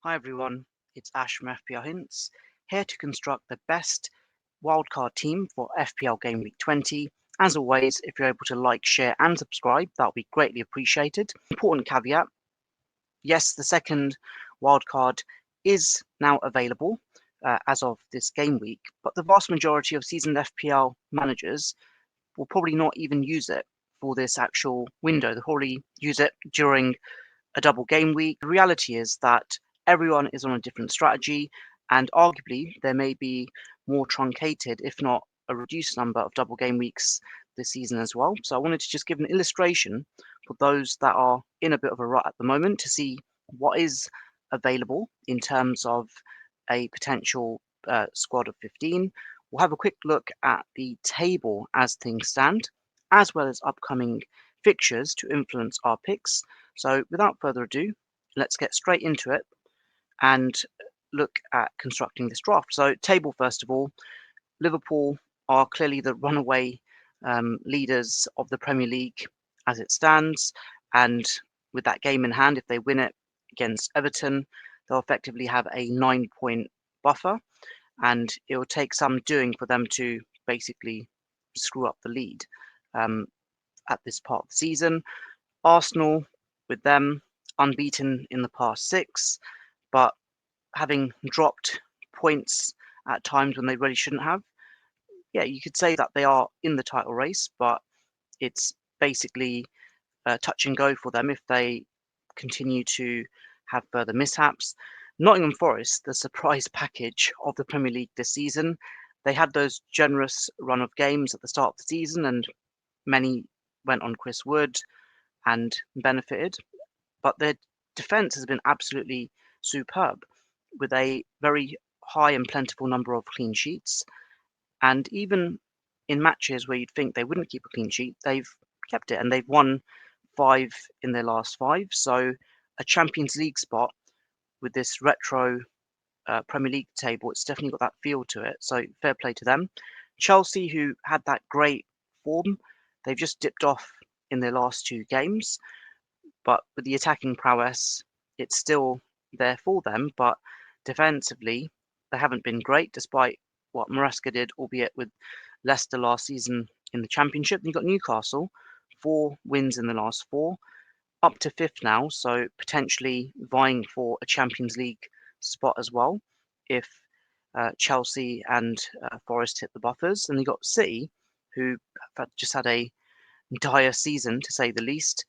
Hi everyone, it's Ash from FPL Hints, here to construct the best wildcard team for FPL Gameweek 20. As always, if you're able to like, share and subscribe, that would be greatly appreciated. Important caveat, yes, the second wildcard is now available as of this game week, but the vast majority of seasoned FPL managers will probably not even use it for this actual window. They'll probably use it during a double game week. The reality is that everyone is on a different strategy, and arguably there may be more truncated, if not a reduced number of double game weeks this season as well. So I wanted to just give an illustration for those that are in a bit of a rut at the moment to see what is available in terms of a potential squad of 15. We'll have a quick look at the table as things stand, as well as upcoming fixtures to influence our picks. So without further ado, let's get straight into it and look at constructing this draft. So table, first of all, Liverpool are clearly the runaway leaders of the Premier League as it stands. And with that game in hand, if they win it against Everton, they'll effectively have a 9-point buffer. And it will take some doing for them to basically screw up the lead at this part of the season. Arsenal, with them, unbeaten in the past 6, but having dropped points at times when they really shouldn't have. Yeah, you could say that they are in the title race, but it's basically touch and go for them if they continue to have further mishaps. Nottingham Forest, the surprise package of the Premier League this season, they had those generous run of games at the start of the season, and many went on Chris Wood and benefited. But their defence has been absolutely superb, with a very high and plentiful number of clean sheets. And even in matches where you'd think they wouldn't keep a clean sheet, they've kept it, and they've won 5 in their last 5. So a Champions League spot with this retro Premier League table, it's definitely got that feel to it. So fair play to them. Chelsea, who had that great form, they've just dipped off in their last 2 games. But with the attacking prowess, it's still there for them. But defensively, they haven't been great, despite what Maresca did, albeit with Leicester last season in the Championship. And you've got Newcastle, 4 wins in the last 4, up to 5th now, so potentially vying for a Champions League spot as well if Chelsea and Forest hit the buffers. And you've got City, who have just had a dire season, to say the least,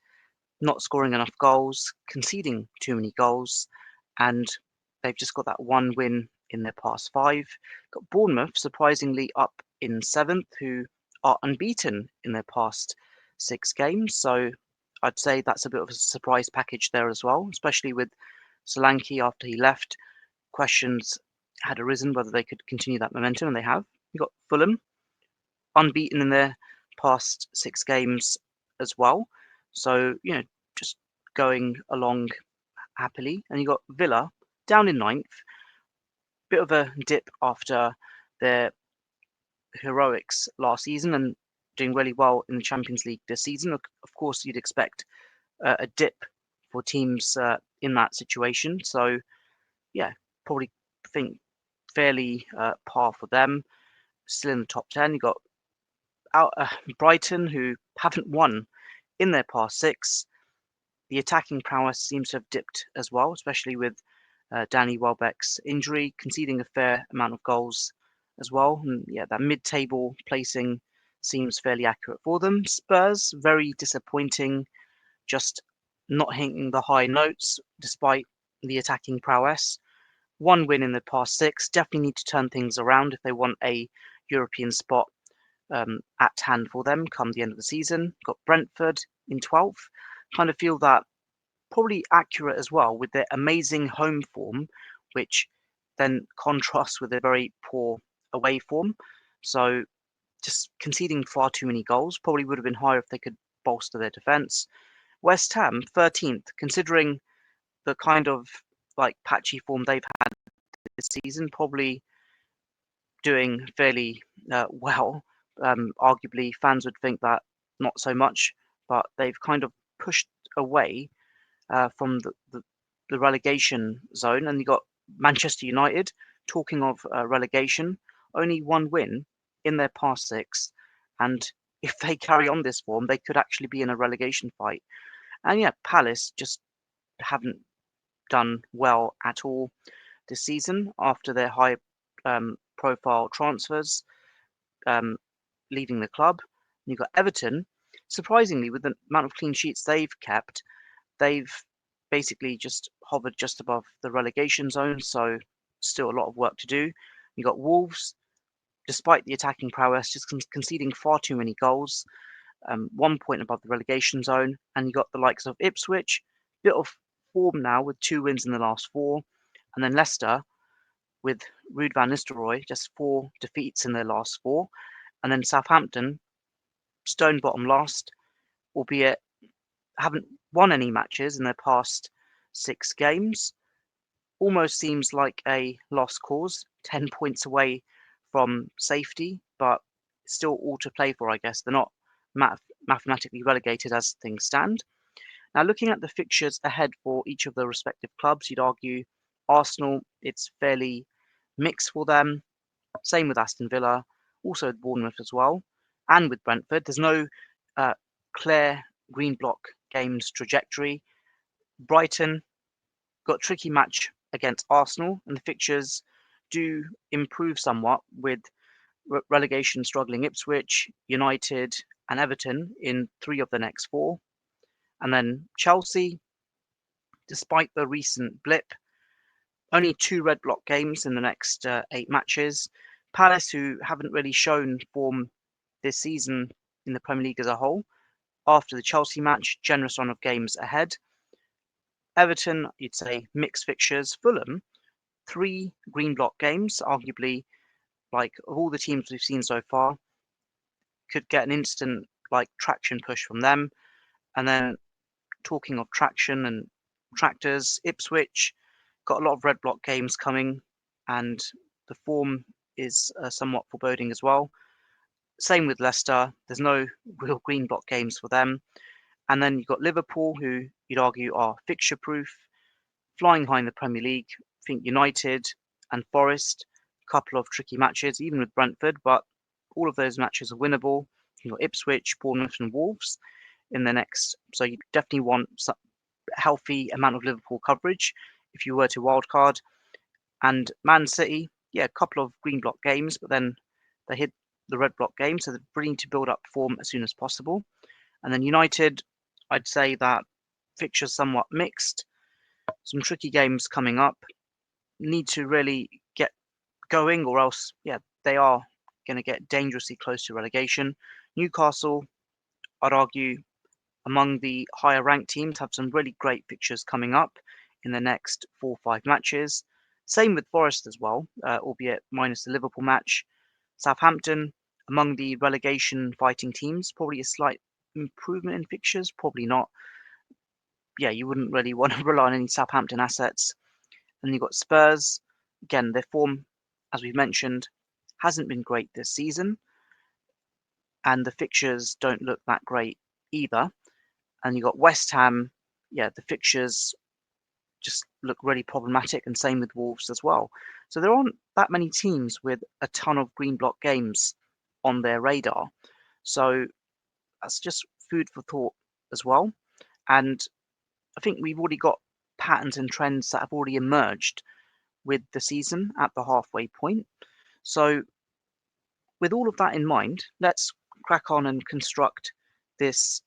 not scoring enough goals, conceding too many goals, and they've just got that 1 win in their past 5. Got Bournemouth surprisingly up in 7th, who are unbeaten in their past 6 games. So I'd say that's a bit of a surprise package there as well, especially with Solanke after he left. Questions had arisen whether they could continue that momentum, and they have. You've got Fulham, unbeaten in their past 6 games as well. So, just going along happily. And you got Villa down in 9th. Bit of a dip after their heroics last season and doing really well in the Champions League this season. Of course, you'd expect a dip for teams in that situation. So, yeah, probably think fairly par for them. Still in the top 10. You've got Brighton, who haven't won in their past 6. The attacking prowess seems to have dipped as well, especially with Danny Welbeck's injury, conceding a fair amount of goals as well. And yeah, that mid-table placing seems fairly accurate for them. Spurs, very disappointing, just not hitting the high notes despite the attacking prowess. 1 win in the past 6. Definitely need to turn things around if they want a European spot at hand for them come the end of the season. Got Brentford in 12th. Kind of feel that probably accurate as well with their amazing home form, which then contrasts with their very poor away form. So just conceding far too many goals. Probably would have been higher if they could bolster their defence. West Ham, 13th, considering the kind of patchy form they've had this season, probably doing fairly well. Arguably, fans would think that not so much, but they've kind of pushed away from the the relegation zone, and you got Manchester United. Talking of relegation, only one win in their past 6, and if they carry on this form, they could actually be in a relegation fight. And yeah, Palace just haven't done well at all this season after their high profile transfers leaving the club. You've got Everton. Surprisingly, with the amount of clean sheets they've kept, they've basically just hovered just above the relegation zone, so still a lot of work to do. You got Wolves, despite the attacking prowess, just conceding far too many goals, 1 point above the relegation zone. And you got the likes of Ipswich, bit of form now with 2 wins in the last 4, and then Leicester with Ruud van Nistelrooy, just 4 defeats in their last 4, and then Southampton, stone bottom last, albeit haven't won any matches in their past 6 games. Almost seems like a lost cause, 10 points away from safety, but still all to play for, I guess. They're not mathematically relegated as things stand. Now, looking at the fixtures ahead for each of the respective clubs, you'd argue Arsenal, it's fairly mixed for them. Same with Aston Villa, also with Bournemouth as well, and with Brentford. There's no clear green block games trajectory. Brighton got a tricky match against Arsenal, and the fixtures do improve somewhat with relegation struggling Ipswich, United, and Everton in 3 of the next 4. And then Chelsea, despite the recent blip, only 2 red block games in the next 8 matches. Palace, who haven't really shown form this season in the Premier League as a whole, after the Chelsea match, generous run of games ahead. Everton, you'd say mixed fixtures. Fulham, 3 green block games, arguably, like of all the teams we've seen so far, could get an instant like traction push from them. And then talking of traction and tractors, Ipswich got a lot of red block games coming, and the form is somewhat foreboding as well. Same with Leicester. There's no real green block games for them. And then you've got Liverpool, who you'd argue are fixture proof, flying high in the Premier League. I think United and Forest, a couple of tricky matches, even with Brentford, but all of those matches are winnable. You've got Ipswich, Bournemouth, and Wolves in the next. So you definitely want some healthy amount of Liverpool coverage if you were to wildcard. And Man City, yeah, a couple of green block games, but then they hit the red block game, so they're really need to build up form as soon as possible. And then United, I'd say that fixtures somewhat mixed. Some tricky games coming up. Need to really get going, or else, yeah, they are going to get dangerously close to relegation. Newcastle, I'd argue, among the higher ranked teams, have some really great fixtures coming up in the next 4 or 5 matches. Same with Forest as well, albeit minus the Liverpool match. Southampton, among the relegation fighting teams, probably a slight improvement in fixtures, probably not. Yeah, you wouldn't really want to rely on any Southampton assets. And you've got Spurs. Again, their form, as we've mentioned, hasn't been great this season, and the fixtures don't look that great either. And you've got West Ham. Yeah, the fixtures just look really problematic, and same with Wolves as well. So there aren't that many teams with a ton of green block games on their radar. So that's just food for thought as well. And I think we've already got patterns and trends that have already emerged with the season at the halfway point. So with all of that in mind, let's crack on and construct this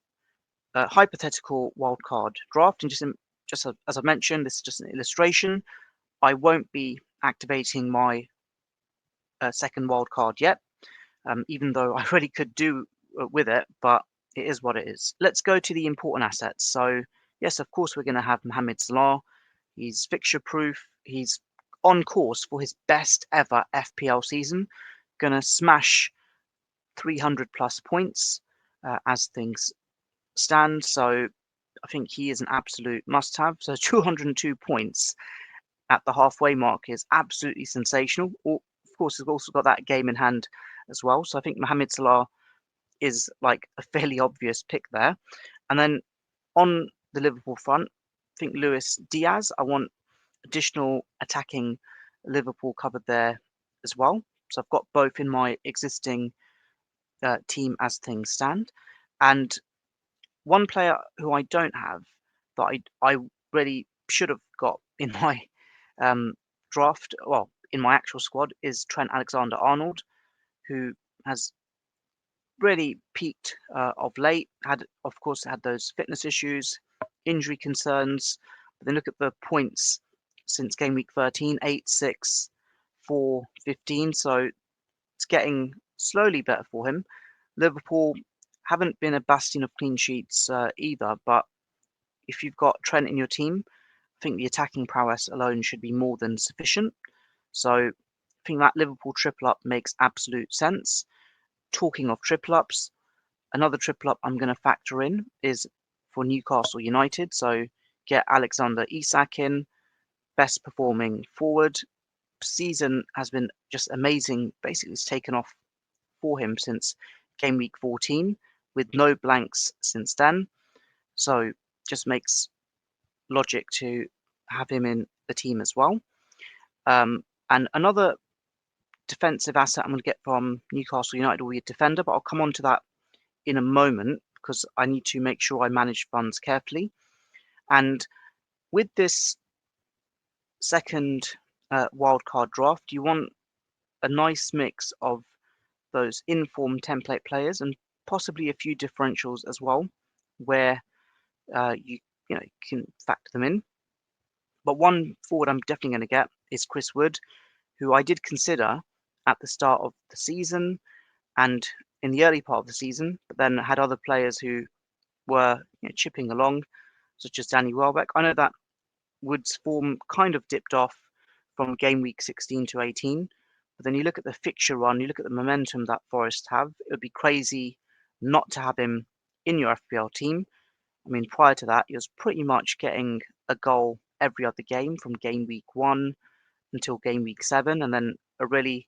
hypothetical wildcard draft. And just as I mentioned, this is just an illustration. I won't be activating my second wildcard yet, even though I really could do with it, but it is what it is. Let's go to the important assets. So yes, of course, we're going to have Mohamed Salah. He's fixture proof. He's on course for his best ever FPL season. Going to smash 300 plus points as things stand. So I think he is an absolute must have. So 202 points at the halfway mark is absolutely sensational. Of course, he's also got that game in hand as well. So I think Mohamed Salah is like a fairly obvious pick there. And then on the Liverpool front, think Luis Diaz, I want additional attacking Liverpool covered there as well. So I've got both in my existing team as things stand. And one player who I don't have that I really should have got in my draft, well, in my actual squad, is Trent Alexander-Arnold, who has really peaked of late. Of course, had those fitness issues, injury concerns. But then look at the points since game week 13, 8, 6, 4, 15. So it's getting slowly better for him. Liverpool haven't been a bastion of clean sheets either, but if you've got Trent in your team, I think the attacking prowess alone should be more than sufficient. So I think that Liverpool triple up makes absolute sense. Talking of triple ups, another triple up I'm going to factor in is for Newcastle United. So get Alexander Isak in, best performing forward. Season has been just amazing. Basically, it's taken off for him since game week 14 with no blanks since then. So just makes logic to have him in the team as well. And another defensive asset I'm going to get from Newcastle United will be a defender, but I'll come on to that in a moment because I need to make sure I manage funds carefully. And with this second wildcard draft, you want a nice mix of those in-form template players and possibly a few differentials as well, where you can factor them in. But one forward I'm definitely going to get is Chris Wood, who I did consider at the start of the season and in the early part of the season, but then had other players who were chipping along, such as Danny Welbeck. I know that Wood's form kind of dipped off from game week 16 to 18, but then you look at the fixture run, you look at the momentum that Forest have, it would be crazy not to have him in your FPL team. I mean, prior to that, he was pretty much getting a goal every other game from game week 1 until game week 7, and then a really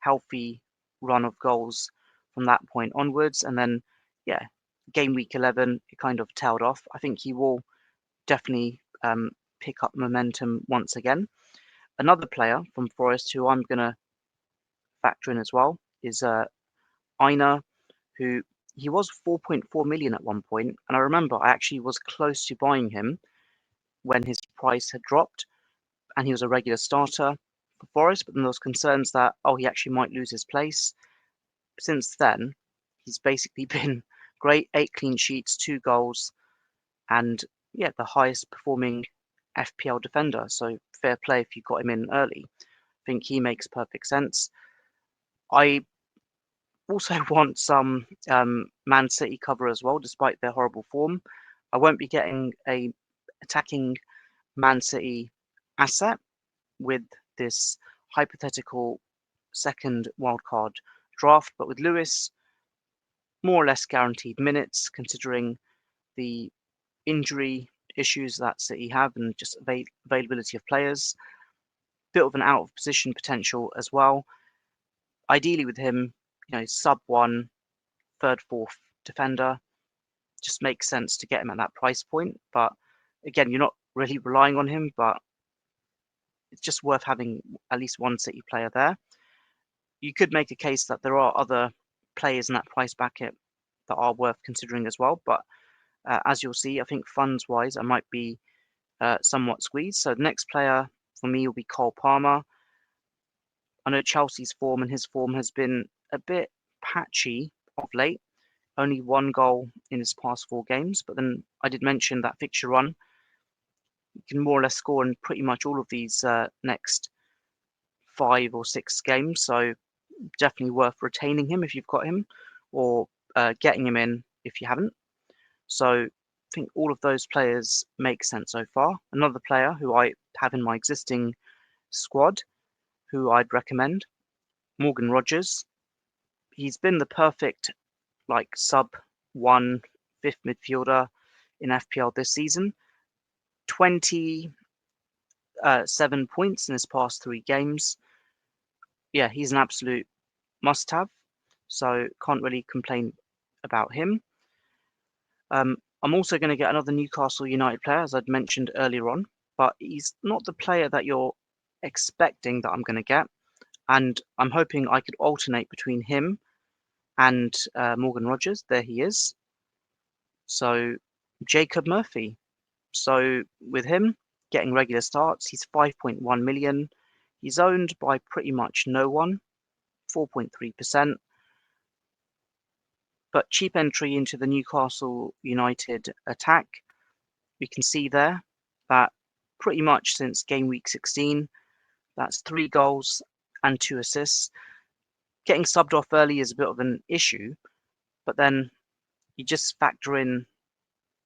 healthy run of goals from that point onwards. And then, yeah, game week 11, it kind of tailed off. I think he will definitely pick up momentum once again. Another player from Forest who I'm going to factor in as well is Aina, who he was 4.4 million at one point, and I remember I actually was close to buying him when his price had dropped, and he was a regular starter for Forest. But then there was concerns that he actually might lose his place. Since then, he's basically been great: 8 clean sheets, 2 goals, and yeah, the highest performing FPL defender. So fair play if you got him in early. I think he makes perfect sense. I also want some Man City cover as well, despite their horrible form. I won't be getting a attacking Man City asset with this hypothetical second wildcard draft, but with Lewis, more or less guaranteed minutes, considering the injury issues that City have and just availability of players. Bit of an out of position potential as well. Ideally with him, sub 1, third, fourth defender, just makes sense to get him at that price point. But again, you're not really relying on him, but it's just worth having at least one City player there. You could make a case that there are other players in that price bracket that are worth considering as well. But as you'll see, I think funds-wise, I might be somewhat squeezed. So the next player for me will be Cole Palmer. I know Chelsea's form and his form has been a bit patchy of late. Only 1 goal in his past 4 games. But then I did mention that fixture run. You can more or less score in pretty much all of these next 5 or 6 games. So definitely worth retaining him if you've got him, or getting him in if you haven't. So I think all of those players make sense so far. Another player who I have in my existing squad, who I'd recommend, Morgan Rogers. He's been the perfect sub 1 fifth midfielder in FPL this season. 27 points in his past 3 games. Yeah, he's an absolute must-have, so can't really complain about him. I'm also going to get another Newcastle United player, as I'd mentioned earlier on, but he's not the player that you're expecting that I'm going to get. And I'm hoping I could alternate between him and Morgan Rogers. There he is. So Jacob Murphy. So with him getting regular starts, he's 5.1 million. He's owned by pretty much no one, 4.3%. But cheap entry into the Newcastle United attack. We can see there that pretty much since game week 16, that's 3 goals and 2 assists. Getting subbed off early is a bit of an issue, but then you just factor in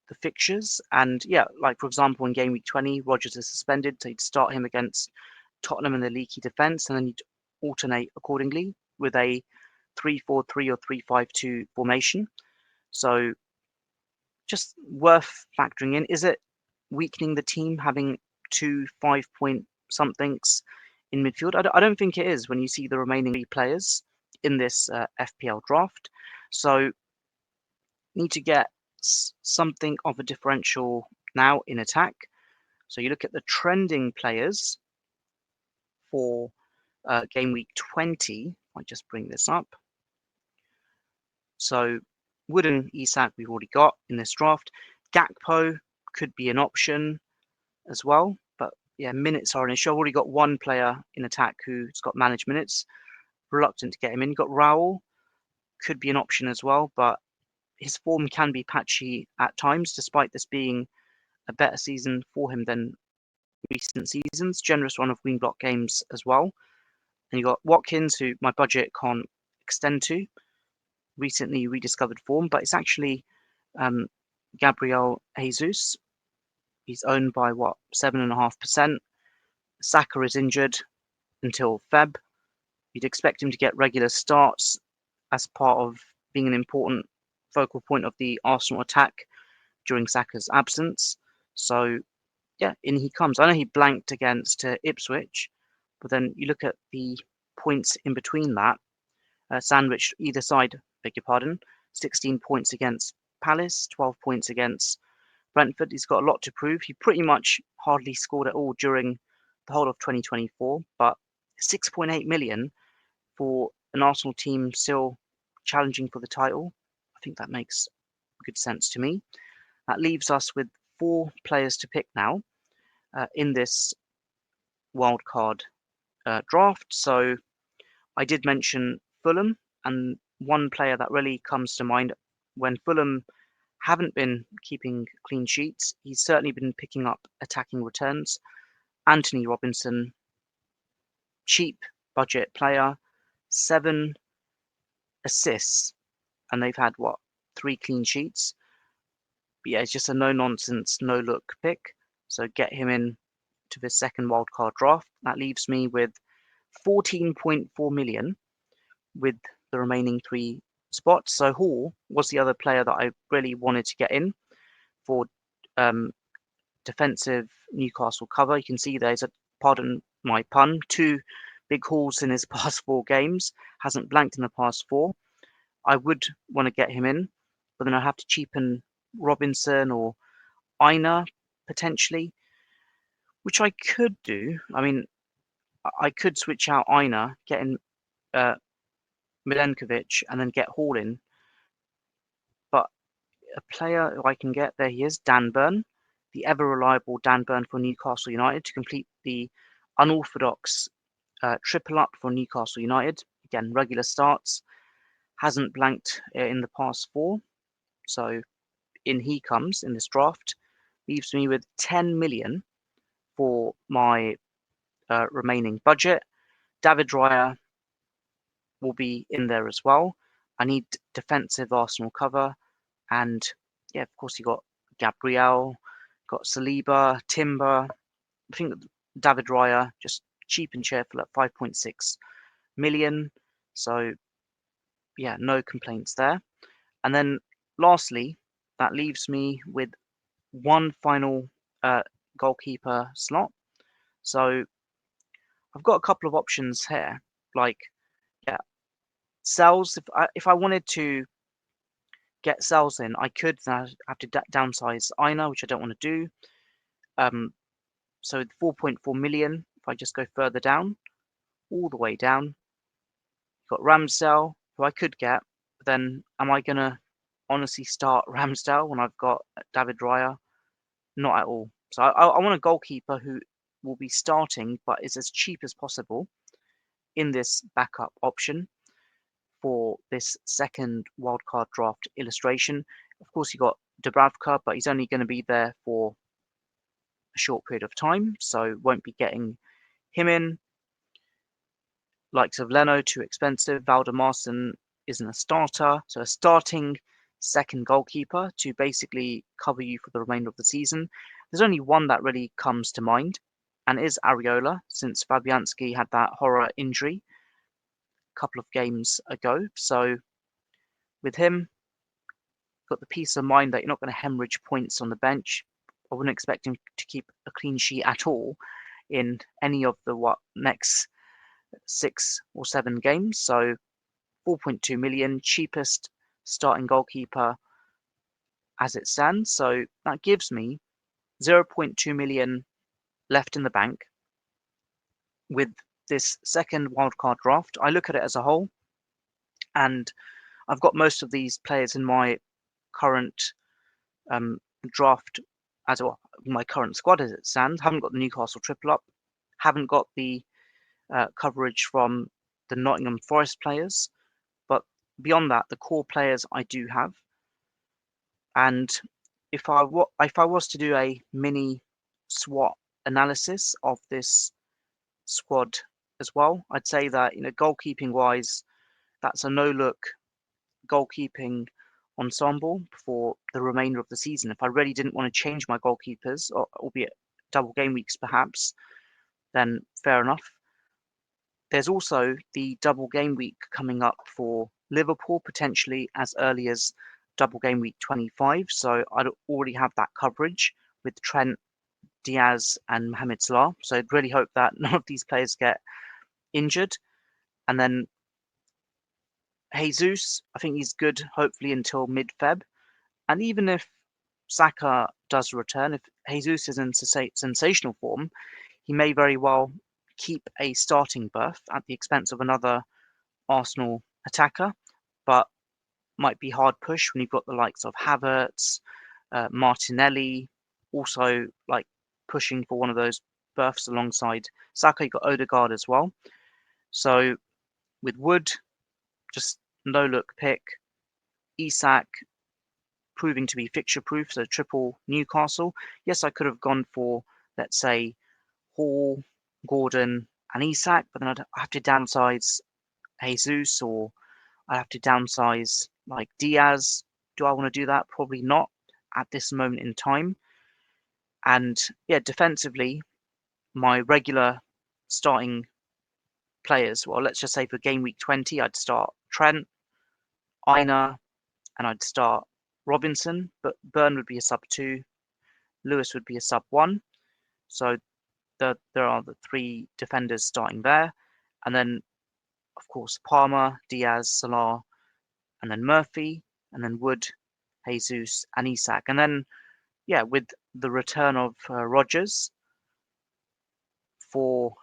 the fixtures. And yeah, like for example, in game week 20, Rogers is suspended, so you'd start him against Tottenham in the leaky defence, and then you'd alternate accordingly with a 3-4-3 or 3-5-2 formation. So just worth factoring in. Is it weakening the team having 2 5-point somethings in midfield? I don't think it is when you see the remaining 3 players in this FPL draft. So need to get something of a differential now in attack. So you look at the trending players for game week 20. I just bring this up. So Wooden Isak we've already got in this draft. Gakpo could be an option as well, but yeah, minutes are an issue. I've already got one player in attack who's got managed minutes. Reluctant to get him in. You've got Raul, could be an option as well, but his form can be patchy at times, despite this being a better season for him than recent seasons. Generous run of wing block games as well. And you've got Watkins, who my budget can't extend to. Recently rediscovered form, but it's actually Gabriel Jesus. He's owned by 7.5%. Saka is injured until Feb. You'd expect him to get regular starts as part of being an important focal point of the Arsenal attack during Saka's absence. So yeah, in he comes. I know he blanked against Ipswich, but then you look at the points in between that, sandwiched either side, beg your pardon, 16 points against Palace, 12 points against Brentford. He's got a lot to prove. He pretty much hardly scored at all during the whole of 2024, but 6.8 million for an Arsenal team still challenging for the title. I think that makes good sense to me. That leaves us with 4 players to pick now in this wildcard draft. So I did mention Fulham, and one player that really comes to mind when Fulham haven't been keeping clean sheets, he's certainly been picking up attacking returns. Anthony Robinson, cheap budget player, 7 assists, and they've had 3 clean sheets. But yeah, it's just a no-nonsense, no-look pick. So get him in to the second wildcard draft. That leaves me with 14.4 million with the remaining 3 spots. So Hall was the other player that I really wanted to get in for defensive Newcastle cover. You can see there's pardon my pun, 2 big hauls in his past 4 games. Hasn't blanked in the past 4. I would want to get him in, but then I have to cheapen Robinson or Aina potentially, which I could do. I mean, I could switch out Aina, get in Milenkovic, and then get Hall in. But a player who I can get, there he is, Dan Burn, the ever-reliable Dan Burn for Newcastle United to complete the unorthodox triple up for Newcastle United. Again, regular starts, hasn't blanked in the past 4. So in he comes in this draft, leaves me with 10 million for my remaining budget. David Raya will be in there as well. I need defensive Arsenal cover. And yeah, of course, you got Gabriel, got Saliba, Timber. I think David Raya, just cheap and cheerful at 5.6 million. So yeah, no complaints there. And then lastly, that leaves me with one final goalkeeper slot. So I've got a couple of options here, like sells. If I wanted to get sells in, I could then have to downsize Aina, which I don't want to do. So 4.4 million, if I just go further down, all the way down, you've got Ramsdale, who I could get, but then am I going to honestly start Ramsdale when I've got David Raya? Not at all. So I want a goalkeeper who will be starting, but is as cheap as possible in this backup option for this second wildcard draft illustration. Of course, you got Dubravka, but he's only going to be there for a short period of time, so won't be getting him in. Likes of Leno, too expensive. Valdemarson isn't a starter, so a starting second goalkeeper to basically cover you for the remainder of the season. There's only one that really comes to mind, and is Areola, since Fabianski had that horror injury a couple of games ago. So with him, got the peace of mind that you're not going to hemorrhage points on the bench. I wouldn't expect him to keep a clean sheet at all in any of the next 6 or 7 games. So 4.2 million, cheapest starting goalkeeper as it stands. So that gives me 0.2 million left in the bank with this second wildcard draft. I look at it as a whole, and I've got most of these players in my current draft as well, my current squad as it stands. Haven't got the Newcastle triple up, haven't got the coverage from the Nottingham Forest players, but beyond that, the core players I do have. And if I was to do a mini SWOT analysis of this squad as well, I'd say that, goalkeeping wise, that's a no-look goalkeeping ensemble for the remainder of the season. If I really didn't want to change my goalkeepers, or albeit double game weeks perhaps, then fair enough. There's also the double game week coming up for Liverpool, potentially as early as double game week 25. So I'd already have that coverage with Trent, Diaz, and Mohamed Salah. So I'd really hope that none of these players get injured. And then Jesus, I think he's good, hopefully until mid-Feb. And even if Saka does return, if Jesus is in sensational form, he may very well keep a starting berth at the expense of another Arsenal attacker, but might be hard push when you've got the likes of Havertz, Martinelli, also like pushing for one of those berths alongside Saka. You've got Odegaard as well. So with Wood, just no look pick. Isak proving to be fixture proof, so triple Newcastle. Yes, I could have gone for, let's say, Hall, Gordon, and Isak, but then I'd have to downsize Jesus, or I have to downsize like Diaz. Do I want to do that? Probably not at this moment in time. And yeah, defensively, my regular starting players, well, let's just say for game week 20, I'd start Trent, Aina, and I'd start Robinson, but Burn would be a sub 2, Lewis would be a sub 1. So there are the 3 defenders starting there. And then, of course, Palmer, Diaz, Salah, and then Murphy, and then Wood, Jesus, and Isak. And then, yeah, with the return of Rodgers for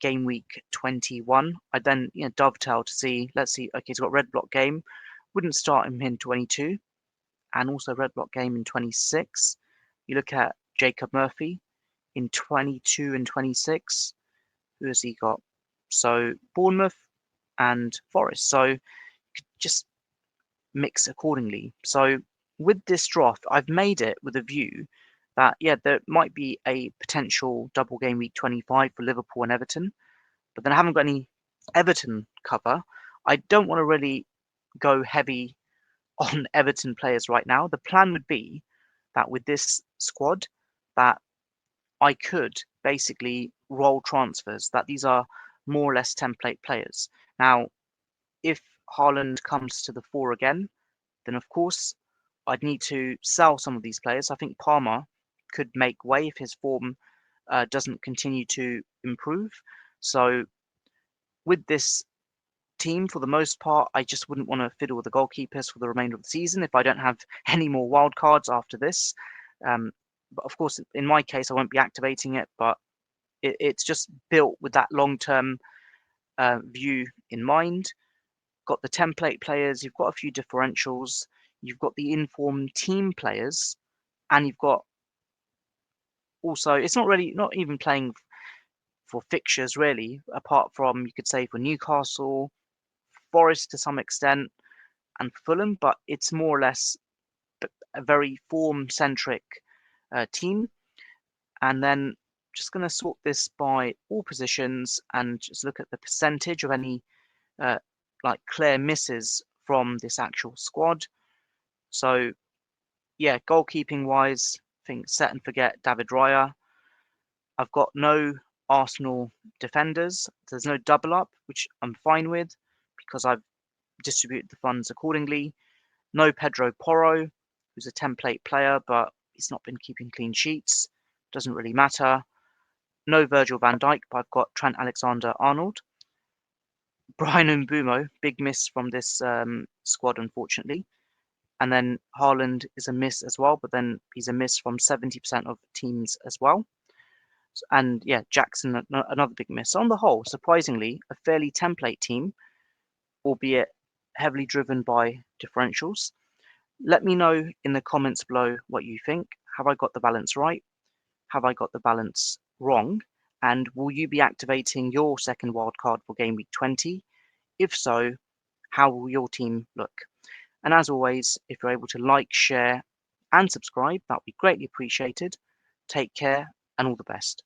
game week 21, I then dovetail to see, let's see, okay, he's got red block game. Wouldn't start him in 22, and also red block game in 26. You look at Jacob Murphy in 22 and 26. Who has he got? So Bournemouth and Forest. So you could just mix accordingly. So with this draft, I've made it with a view that, yeah, there might be a potential double game week 25 for Liverpool and Everton, but then I haven't got any Everton cover. I don't want to really go heavy on Everton players right now. The plan would be that with this squad, that I could basically roll transfers, that these are more or less template players. Now, if Haaland comes to the fore again, then of course I'd need to sell some of these players. I think Palmer could make way if his form doesn't continue to improve. So with this team for the most part. I just wouldn't want to fiddle with the goalkeepers for the remainder of the season if I don't have any more wildcards after this. But of course, in my case, I won't be activating it, but it's just built with that long-term view in mind. Got the template players, you've got a few differentials, you've got the informed team players, and you've got also, it's not even playing for fixtures really, apart from, you could say, for Newcastle, Forest to some extent, and Fulham, but it's more or less a very form-centric team. And then just going to sort this by all positions and just look at the percentage of any like clear misses from this actual squad. So yeah, goalkeeping wise, I think set and forget David Raya. I've got no Arsenal defenders. There's no double up, which I'm fine with because I've distributed the funds accordingly. No Pedro Porro, who's a template player, but he's not been keeping clean sheets. Doesn't really matter. No Virgil van Dijk, but I've got Trent Alexander-Arnold. Brian Mbeumo, big miss from this squad, unfortunately. And then Haaland is a miss as well, but then he's a miss from 70% of teams as well. And yeah, Jackson, another big miss. So on the whole, surprisingly, a fairly template team, albeit heavily driven by differentials. Let me know in the comments below what you think. Have I got the balance right? Have I got the balance wrong? And will you be activating your second wildcard for Game Week 20? If so, how will your team look? And as always, if you're able to like, share, and subscribe, that would be greatly appreciated. Take care and all the best.